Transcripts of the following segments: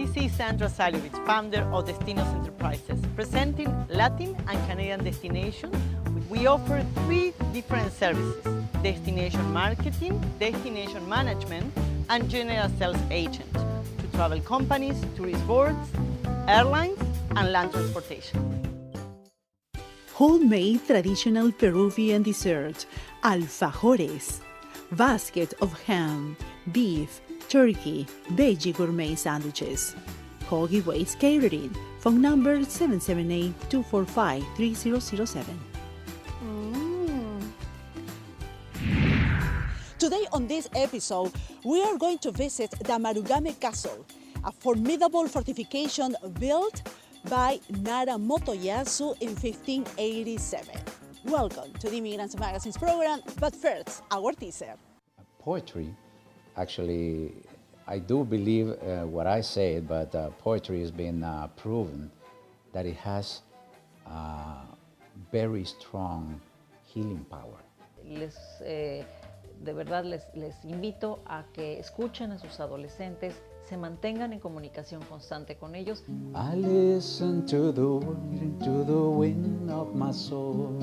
This is Sandra Salivich, founder of Destinos Enterprises, presenting Latin and Canadian destinations. We offer 3 different services: destination marketing, destination management, and general sales agent to travel companies, tourist boards, airlines, and land transportation. Homemade traditional Peruvian dessert, alfajores, basket of ham, beef, turkey, veggie gourmet sandwiches. Hoagie Waits Catering, phone number 778-245-3007. Today on this episode, we are going to visit the Marugame Castle, a formidable fortification built by Yolanda Montoya in 1587. Welcome to the Immigrants Magazine's program, but first, our teaser. Poetry, actually, I do believe what I say, but poetry has been proven that it has very strong healing power. De verdad les invito a que escuchen a sus adolescentes, se mantengan en comunicación constante con ellos. I listen to the wind of my soul.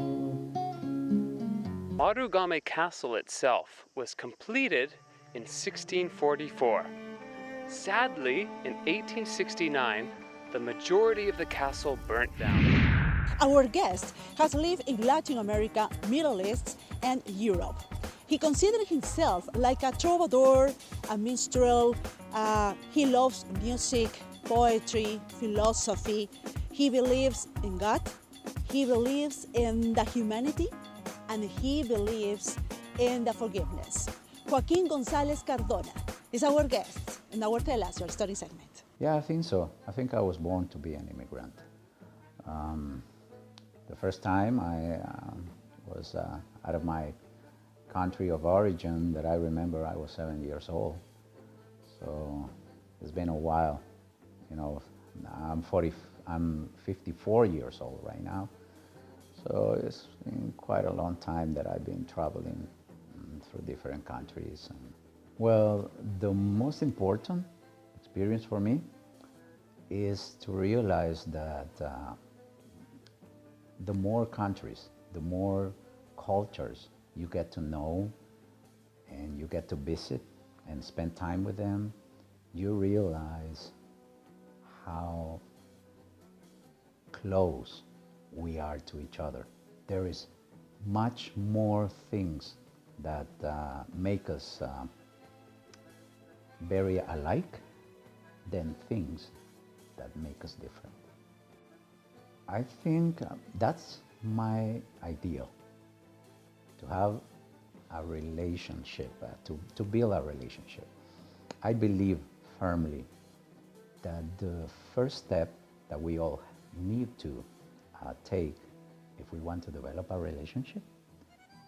Marugame Castle itself was completed in 1644. Sadly, in 1869, the majority of the castle burnt down. Our guest has lived in Latin America, Middle East, and Europe. He considers himself like a troubadour, a minstrel. He loves music, poetry, philosophy. He believes in God, he believes in the humanity, and he believes in the forgiveness. Joaquin Gonzales Cardona is our guest in our Tell Us Your Story segment. Yeah, I think so. I think I was born to be an immigrant. The first time I was out of my country of origin that I remember, I was 7 years old. So it's been a while. You know, I'm 54 years old right now. So it's been quite a long time that I've been traveling through different countries. Well, the most important experience for me is to realize that the more countries, the more cultures you get to know and you get to visit and spend time with them, you realize how close we are to each other. There is much more things that make us very alike than things that make us different. I think that's my ideal, to have a relationship, to build a relationship. I believe firmly that the first step that we all need to take if we want to develop a relationship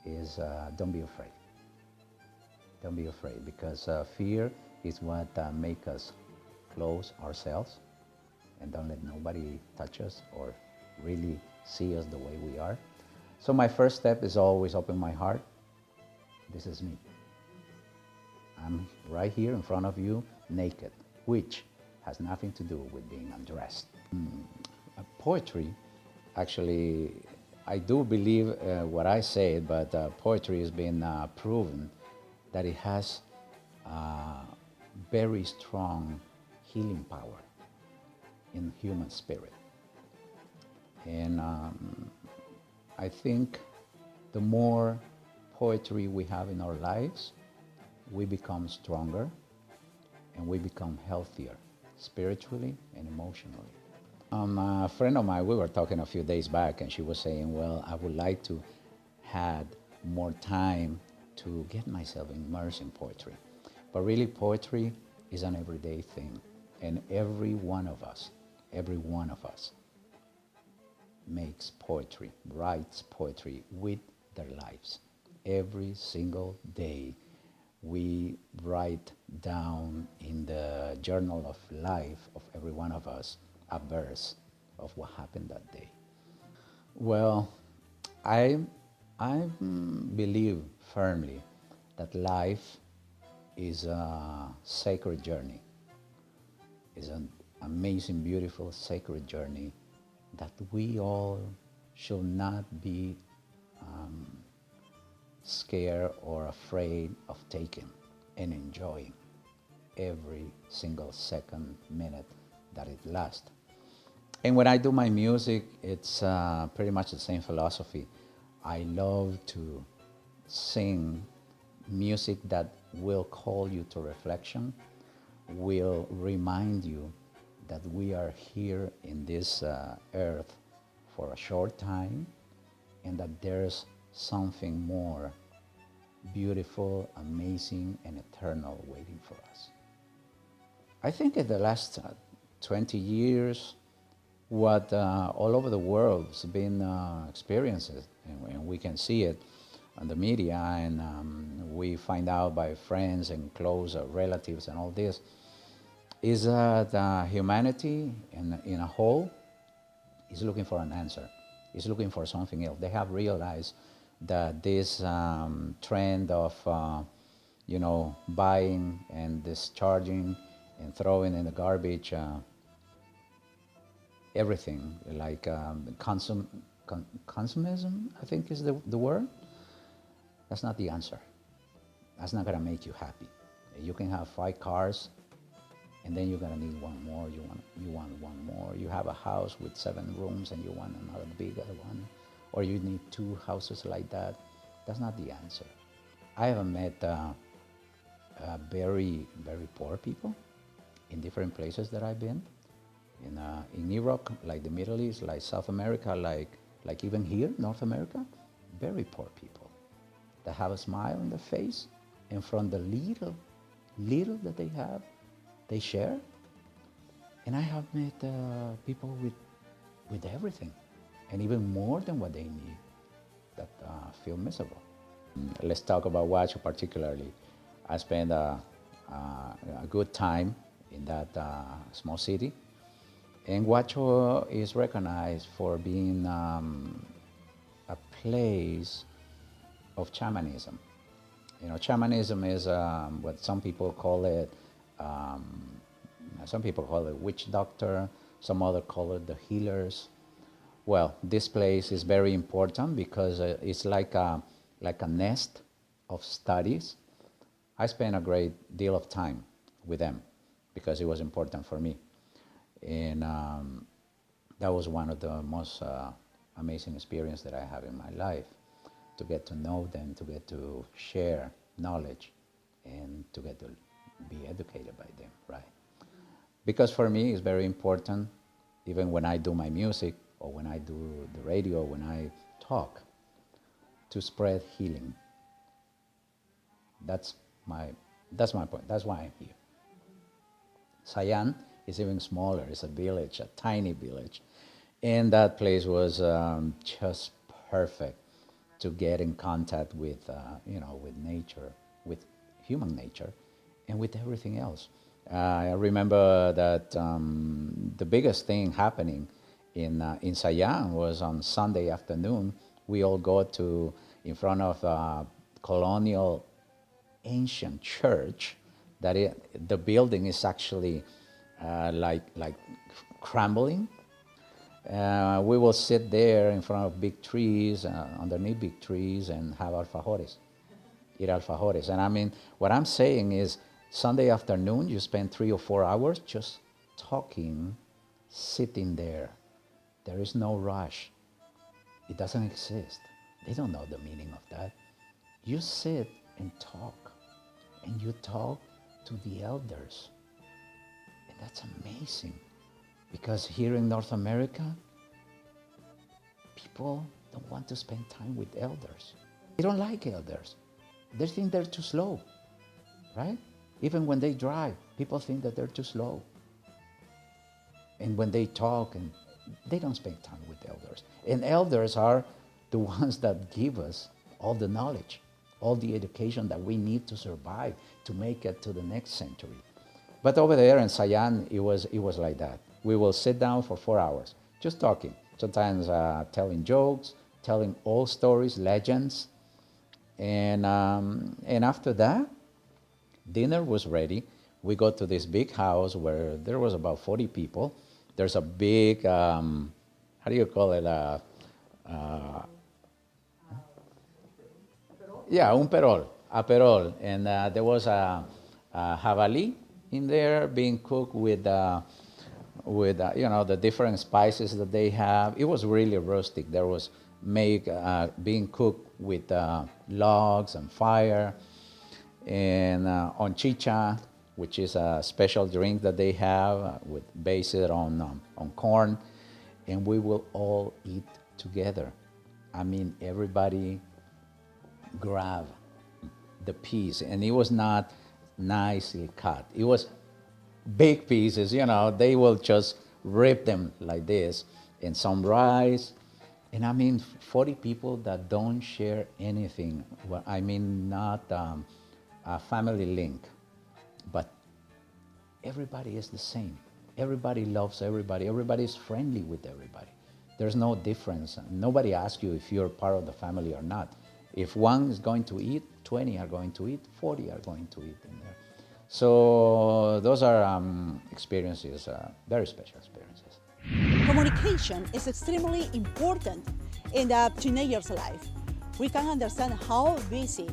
is don't be afraid. Don't be afraid, because fear is what makes us close ourselves and don't let nobody touch us or really see us the way we are. So my first step is always open my heart. This is me. I'm right here in front of you, naked, which has nothing to do with being undressed. Poetry, actually, I do believe what I say, but poetry has been proven that it has very strong healing power in human spirit. And I think the more poetry we have in our lives, we become stronger and we become healthier spiritually and emotionally. A friend of mine, we were talking a few days back, and she was saying, well, I would like to have more time to get myself immersed in poetry. But really, poetry is an everyday thing, and every one of us makes poetry, writes poetry with their lives. Every single day we write down in the journal of life of every one of us a verse of what happened that day. Well, I believe firmly that life is a sacred journey. amazing, beautiful, sacred journey that we all should not be scared or afraid of taking and enjoying every single second, minute that it lasts. And when I do my music, it's pretty much the same philosophy. I love to sing music that will call you to reflection, will remind you that we are here in this earth for a short time, and that there's something more beautiful, amazing, and eternal waiting for us. I think in the last 20 years, what all over the world has been experienced, and we can see it on the media, and we find out by friends and close relatives and all this, is that humanity in a whole is looking for an answer, is looking for something else. They have realized that this trend of buying and discharging and throwing in the garbage everything, like consumism, I think is the word. That's not the answer. That's not gonna make you happy. You can have 5 cars, and then you're gonna need one more. You want one more. You have a house with 7 rooms, and you want another bigger one, or you need 2 houses like that. That's not the answer. I have met very, very poor people in different places that I've been. In Europe, like the Middle East, like South America, like even here, North America, very poor people that have a smile on their face, and from the little that they have, they share. And I have met people with everything, and even more than what they need, that feel miserable. Let's talk about Huacho particularly. I spent a good time in that small city. And Huacho is recognized for being a place of shamanism. Shamanism is what some people call it. Some people call it witch doctor. Some other call it the healers. Well, this place is very important because it's like a nest of studies. I spent a great deal of time with them because it was important for me. And that was one of the most amazing experiences that I have in my life, to get to know them, to get to share knowledge, and to get to be educated by them, right? Because for me, it's very important, even when I do my music, or when I do the radio, when I talk, to spread healing. That's my point. That's why I'm here. Sayan is even smaller. It's a village, a tiny village. And that place was just perfect to get in contact with, with nature, with human nature, and with everything else. I remember that the biggest thing happening in Sayan was on Sunday afternoon. We all go to in front of a colonial ancient church. The building is actually like crumbling. We will sit there in front of big trees, underneath big trees, and have alfajores, eat alfajores. And I mean, what I'm saying is, Sunday afternoon, you spend 3 or 4 hours just talking, sitting there. There is no rush. It doesn't exist. They don't know the meaning of that. You sit and talk, and you talk to the elders. And that's amazing, because here in North America, people don't want to spend time with elders. They don't like elders. They think they're too slow, right? Even when they drive, people think that they're too slow. And when they talk, and they don't spend time with elders. And elders are the ones that give us all the knowledge, all the education that we need to survive, to make it to the next century. But over there in Sayan, it was like that. We will sit down for 4 hours, just talking. Sometimes telling jokes, telling old stories, legends. And after that, dinner was ready. we go to this big house where there was about 40 people. There's a big, how do you call it? Yeah, un perol, a perol. And there was a jabalí in there being cooked with you know, the different spices that they have. It was really rustic. There was being cooked with logs and fire, and on chicha, which is a special drink that they have based on corn, and we will all eat together. I mean, everybody grab the piece, and it was not nicely cut. It was big pieces, you know. They will just rip them like this, and some rice. And I mean, 40 people that don't share anything. Well, I mean, not a family link, but everybody is the same. Everybody loves everybody. Everybody is friendly with everybody. There's no difference. Nobody asks you if you're part of the family or not. If one is going to eat, 20 are going to eat, 40 are going to eat in there. So those are experiences, very special experiences. Communication is extremely important in a teenager's life. We can understand how busy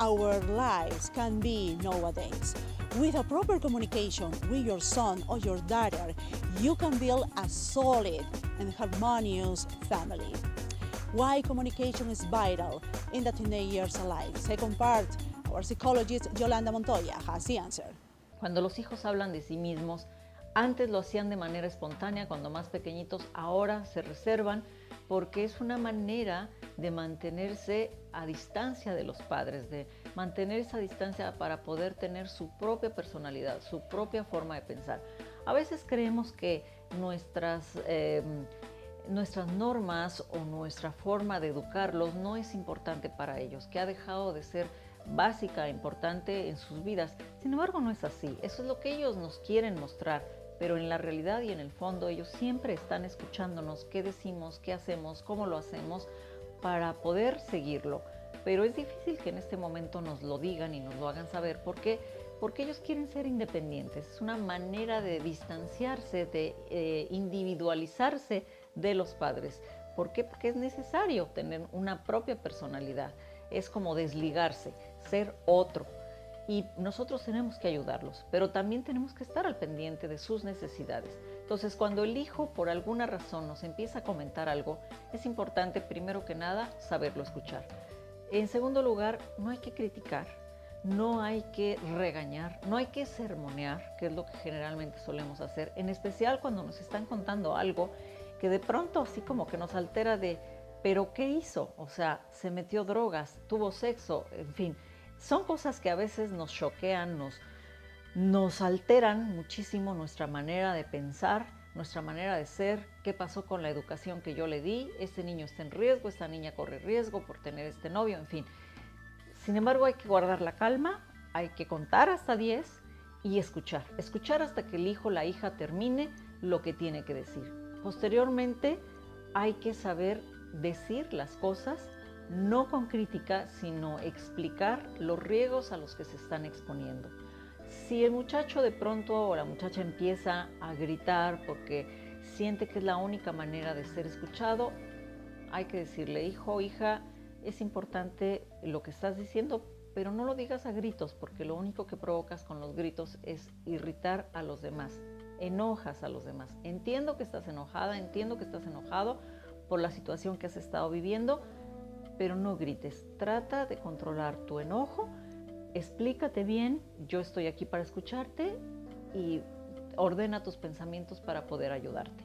our lives can be nowadays. With a proper communication with your son or your daughter, you can build a solid and harmonious family. Why communication is vital in the teenager's life? Second part, our psychologist Yolanda Montoya has the answer. Cuando los hijos hablan de sí mismos, antes lo hacían de manera espontánea, cuando más pequeñitos, ahora se reservan porque es una manera de mantenerse a distancia de los padres, de mantener esa distancia para poder tener su propia personalidad, su propia forma de pensar. A veces creemos que nuestras normas o nuestra forma de educarlos no es importante para ellos, que ha dejado de ser básica, importante en sus vidas. Sin embargo, no es así. Eso es lo que ellos nos quieren mostrar, pero en la realidad y en el fondo ellos siempre están escuchándonos qué decimos, qué hacemos, cómo lo hacemos para poder seguirlo. Pero es difícil que en este momento nos lo digan y nos lo hagan saber porque ellos quieren ser independientes. Es una manera de distanciarse, de individualizarse de los padres. ¿Por qué? Porque es necesario tener una propia personalidad. Es como desligarse, ser otro. Y nosotros tenemos que ayudarlos, pero también tenemos que estar al pendiente de sus necesidades. Entonces, cuando el hijo por alguna razón nos empieza a comentar algo, es importante, primero que nada, saberlo escuchar. En segundo lugar, no hay que criticar, no hay que regañar, no hay que sermonear, que es lo que generalmente solemos hacer, en especial cuando nos están contando algo que de pronto así como que nos altera de, ¿pero qué hizo? O sea, se metió drogas, tuvo sexo, en fin. Son cosas que a veces nos choquean, nos alteran muchísimo nuestra manera de pensar, nuestra manera de ser, qué pasó con la educación que yo le di, este niño está en riesgo, esta niña corre riesgo por tener este novio, en fin. Sin embargo, hay que guardar la calma, hay que contar hasta 10 y escuchar hasta que el hijo o la hija termine lo que tiene que decir. Posteriormente, hay que saber decir las cosas, no con crítica, sino explicar los riesgos a los que se están exponiendo. Si el muchacho de pronto o la muchacha empieza a gritar porque siente que es la única manera de ser escuchado, hay que decirle, hijo, hija, es importante lo que estás diciendo, pero no lo digas a gritos, porque lo único que provocas con los gritos es irritar a los demás, enojas a los demás. Entiendo que estás enojada, entiendo que estás enojado por la situación que has estado viviendo, pero no grites. Trata de controlar tu enojo, explícate bien, yo estoy aquí para escucharte y ordena tus pensamientos para poder ayudarte.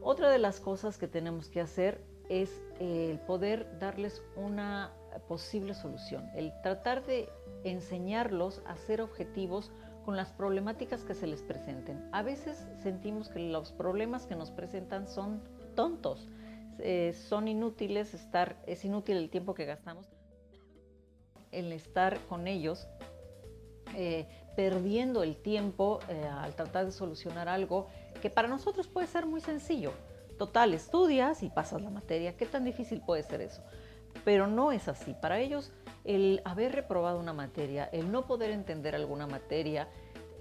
Otra de las cosas que tenemos que hacer es el poder darles una posible solución, el tratar de enseñarlos a ser objetivos con las problemáticas que se les presenten. A veces sentimos que los problemas que nos presentan son tontos, son inútiles, es inútil el tiempo que gastamos en estar con ellos, perdiendo el tiempo al tratar de solucionar algo que para nosotros puede ser muy sencillo. Total, estudias y pasas la materia, ¿qué tan difícil puede ser eso? Pero no es así. Para ellos, el haber reprobado una materia, el no poder entender alguna materia,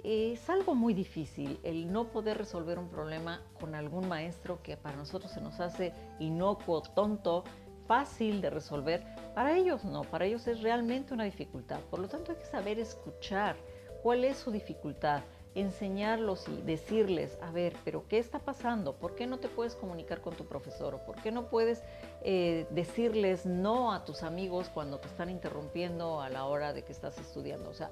es algo muy difícil el no poder resolver un problema con algún maestro que para nosotros se nos hace inocuo, tonto, fácil de resolver. Para ellos no, para ellos es realmente una dificultad. Por lo tanto hay que saber escuchar cuál es su dificultad, enseñarlos y decirles, a ver, pero ¿qué está pasando? ¿Por qué no te puedes comunicar con tu profesor? ¿O por qué no puedes decirles no a tus amigos cuando te están interrumpiendo a la hora de que estás estudiando? O sea,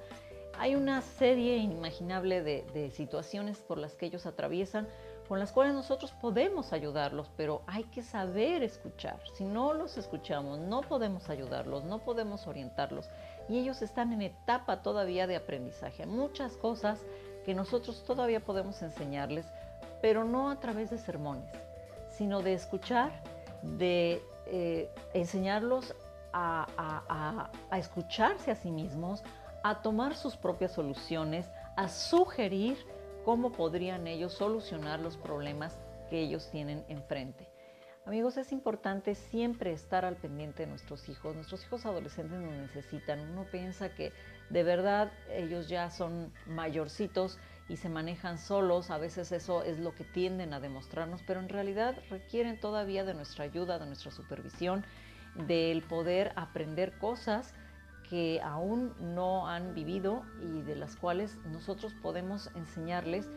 hay una serie inimaginable de situaciones por las que ellos atraviesan, con las cuales nosotros podemos ayudarlos, pero hay que saber escuchar. Si no los escuchamos, no podemos ayudarlos, no podemos orientarlos. Y ellos están en etapa todavía de aprendizaje. Hay muchas cosas que nosotros todavía podemos enseñarles, pero no a través de sermones, sino de escuchar, de enseñarlos a escucharse a sí mismos, a tomar sus propias soluciones, a sugerir cómo podrían ellos solucionar los problemas que ellos tienen enfrente. Amigos, es importante siempre estar al pendiente de nuestros hijos. Nuestros hijos adolescentes nos necesitan. Uno piensa que de verdad ellos ya son mayorcitos y se manejan solos. A veces eso es lo que tienden a demostrarnos, pero en realidad requieren todavía de nuestra ayuda, de nuestra supervisión, del poder aprender cosas que aún no han vivido y de las cuales nosotros podemos enseñarles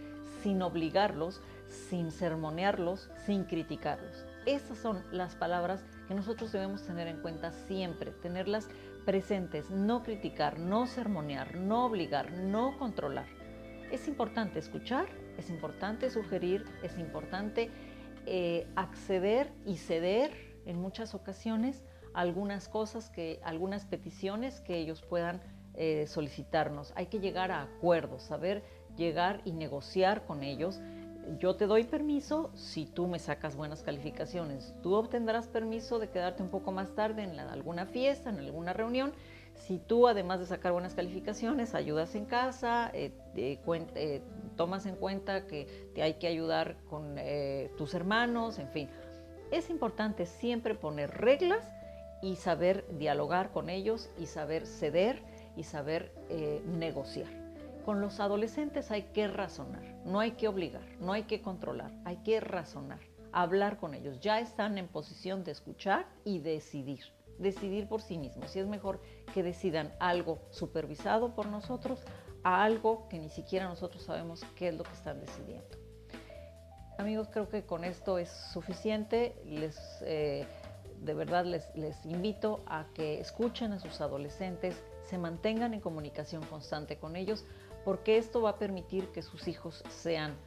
sin obligarlos, sin sermonearlos, sin criticarlos. Esas son las palabras que nosotros debemos tener en cuenta siempre, tenerlas presentes, no criticar, no sermonear, no obligar, no controlar. Es importante escuchar, es importante sugerir, es importante acceder y ceder en muchas ocasiones algunas cosas, algunas peticiones que ellos puedan solicitarnos. Hay que llegar a acuerdos, saber llegar y negociar con ellos. Yo te doy permiso si tú me sacas buenas calificaciones. Tú obtendrás permiso de quedarte un poco más tarde en alguna fiesta, en alguna reunión. Si tú, además de sacar buenas calificaciones, ayudas en casa, tomas en cuenta que te hay que ayudar con tus hermanos, en fin. Es importante siempre poner reglas y saber dialogar con ellos y saber ceder y saber negociar. Con los adolescentes hay que razonar, no hay que obligar, no hay que controlar, hay que razonar, hablar con ellos. Ya están en posición de escuchar y decidir por sí mismos. Si es mejor que decidan algo supervisado por nosotros a algo que ni siquiera nosotros sabemos qué es lo que están decidiendo. Amigos, creo que con esto es suficiente. De verdad les invito a que escuchen a sus adolescentes, se mantengan en comunicación constante con ellos, porque esto va a permitir que sus hijos sean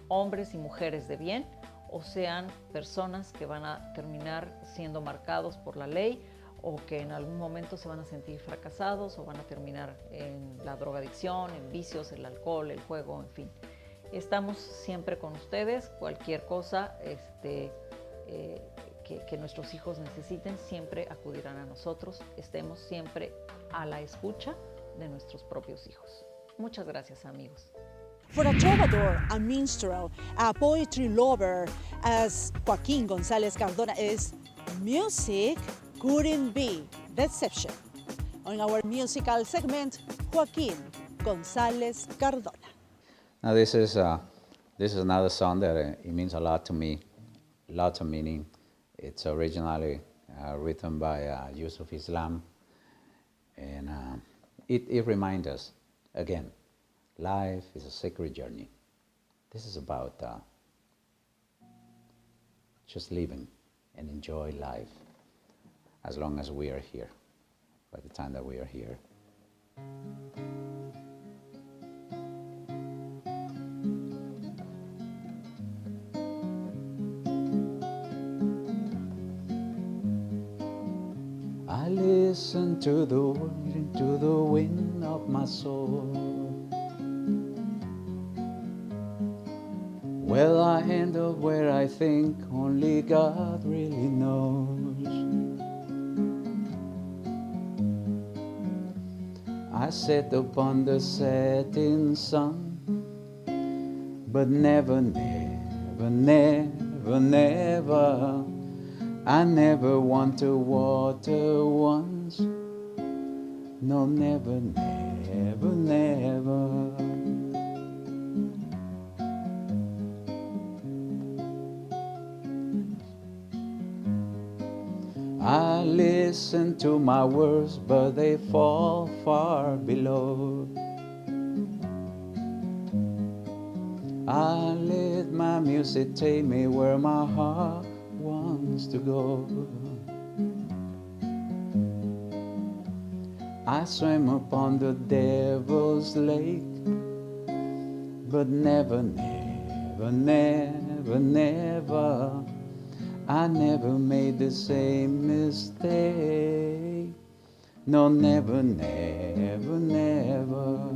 hombres y mujeres de bien o sean personas que van a terminar siendo marcados por la ley o que en algún momento se van a sentir fracasados o van a terminar en la drogadicción, en vicios, el alcohol, el juego, en fin. Estamos siempre con ustedes. Cualquier cosa que nuestros hijos necesiten, siempre acudirán a nosotros. Estemos siempre a la escucha de nuestros propios hijos. Muchas gracias, amigos. For a troubadour, a minstrel, a poetry lover, as Joaquin Gonzales Cardona is, music couldn't be the exception. On our musical segment, Joaquin Gonzales Cardona. Now this is another song that it means a lot to me, lots of meaning. It's originally written by Yusuf Islam, and it reminds us, again, life is a sacred journey. This is about just living and enjoy life as long as we are here, by the time that we are here. I listen to the word, to the wind of my soul. Well, I end up where I think only God really knows. I sit upon the setting sun, but never, never, never, never, I never want to water once. No, never, never, never. I listen to my words, but they fall far below. I let my music take me where my heart wants to go. I swim upon the devil's lake, but never, never, never, never, I never made the same mistake. No, never, never, never.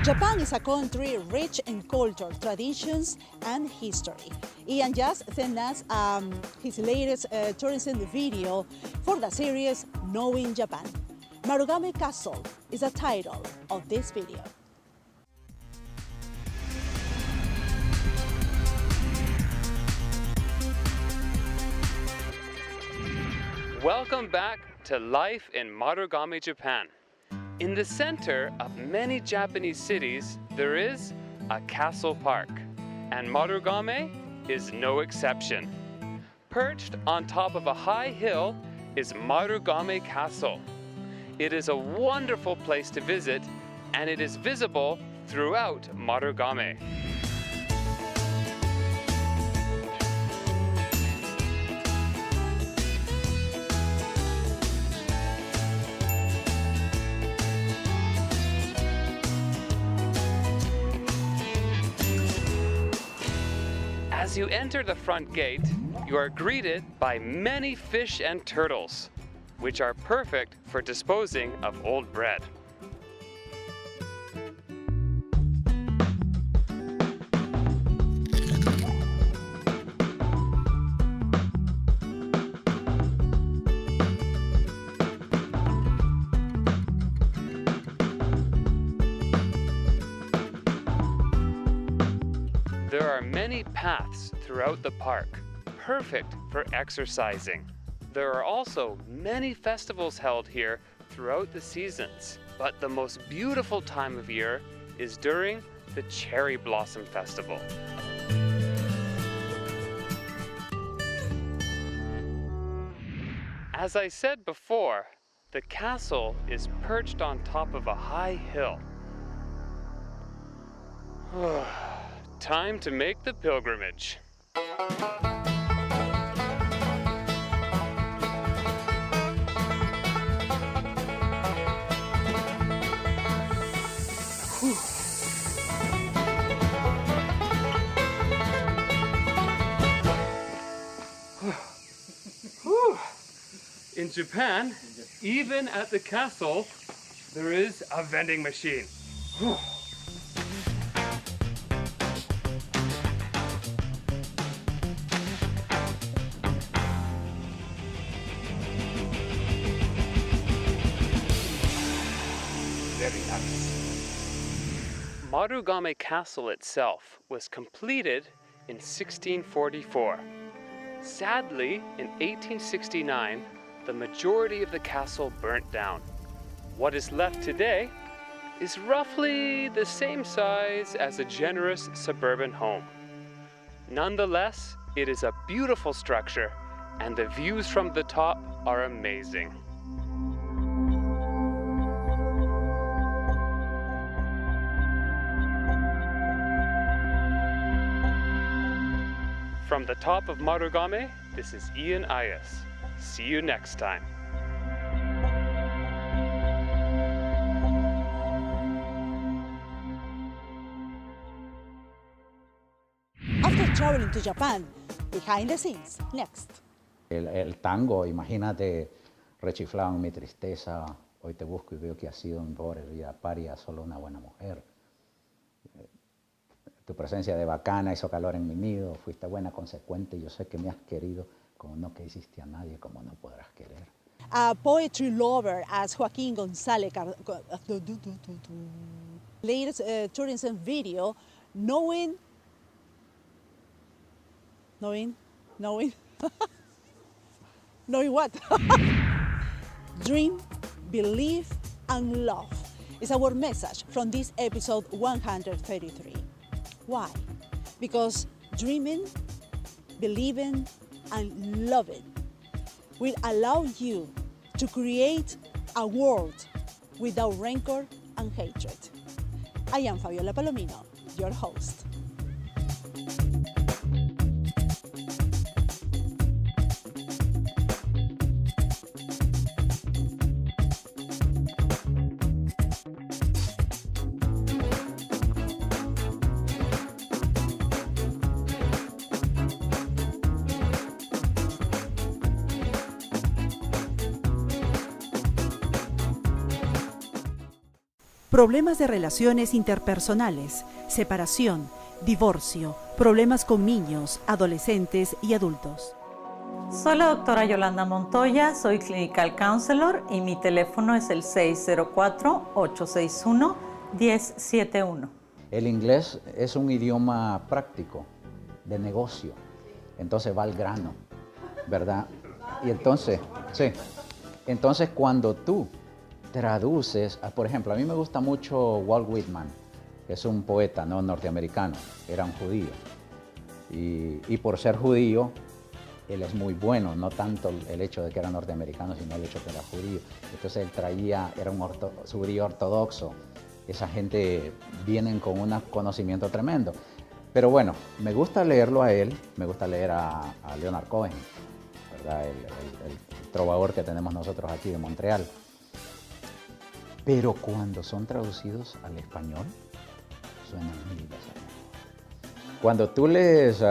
Japan is a country rich in culture, traditions, and history. Ian just sent us his latest tourism video for the series Knowing Japan. Marugame Castle is the title of this video. Welcome back to life in Marugame, Japan. In the center of many Japanese cities, there is a castle park, and Marugame is no exception. Perched on top of a high hill is Marugame Castle. It is a wonderful place to visit, and it is visible throughout Marugame. As you enter the front gate, you are greeted by many fish and turtles, which are perfect for disposing of old bread. There are many paths throughout the park, perfect for exercising. There are also many festivals held here throughout the seasons, but the most beautiful time of year is during the Cherry Blossom Festival. As I said before, the castle is perched on top of a high hill. Time to make the pilgrimage. In Japan, even at the castle, there is a vending machine. Very nice. Marugame Castle itself was completed in 1644. Sadly, in 1869, the majority of the castle burnt down. What is left today is roughly the same size as a generous suburban home. Nonetheless, it is a beautiful structure, and the views from the top are amazing. From the top of Marugame, this is Ian Ayas. See you next time. After traveling to Japan, behind the scenes, next. El tango, imagínate, rechiflado en mi tristeza, hoy te busco y veo que has sido en pobre vida paria, solo una buena mujer. Tu presencia de bacana hizo calor en mi nido, fuiste buena, consecuente, yo sé que me has querido, como no quisiste a nadie, como no podrás querer. A poetry lover as Joaquin Gonzales Cardona. Latest tourism video, knowing what? Dream believe, and love is our message from this episode 133. Why? Because dreaming, believing, and loving will allow you to create a world without rancor and hatred. I am Fabiola Palomino, your host. Problemas de relaciones interpersonales, separación, divorcio, problemas con niños, adolescentes y adultos. Soy la doctora Yolanda Montoya, soy Clinical Counselor y mi teléfono es el 604-861-1071. El inglés es un idioma práctico, de negocio, entonces va al grano, ¿verdad? Y entonces, sí, entonces cuando tú traduces, por ejemplo, a mí me gusta mucho Walt Whitman, que es un poeta, ¿no?, norteamericano, era un judío. Y por ser judío, él es muy bueno, no tanto el hecho de que era norteamericano, sino el hecho de que era judío. Entonces él era un judío ortodoxo. Esa gente vienen con un conocimiento tremendo. Pero bueno, me gusta leerlo a él, me gusta leer a Leonard Cohen, ¿verdad? El Troubadour que tenemos nosotros aquí de Montreal. Pero cuando son traducidos al español, suenan mil veces mejor. Cuando tú lees... sí,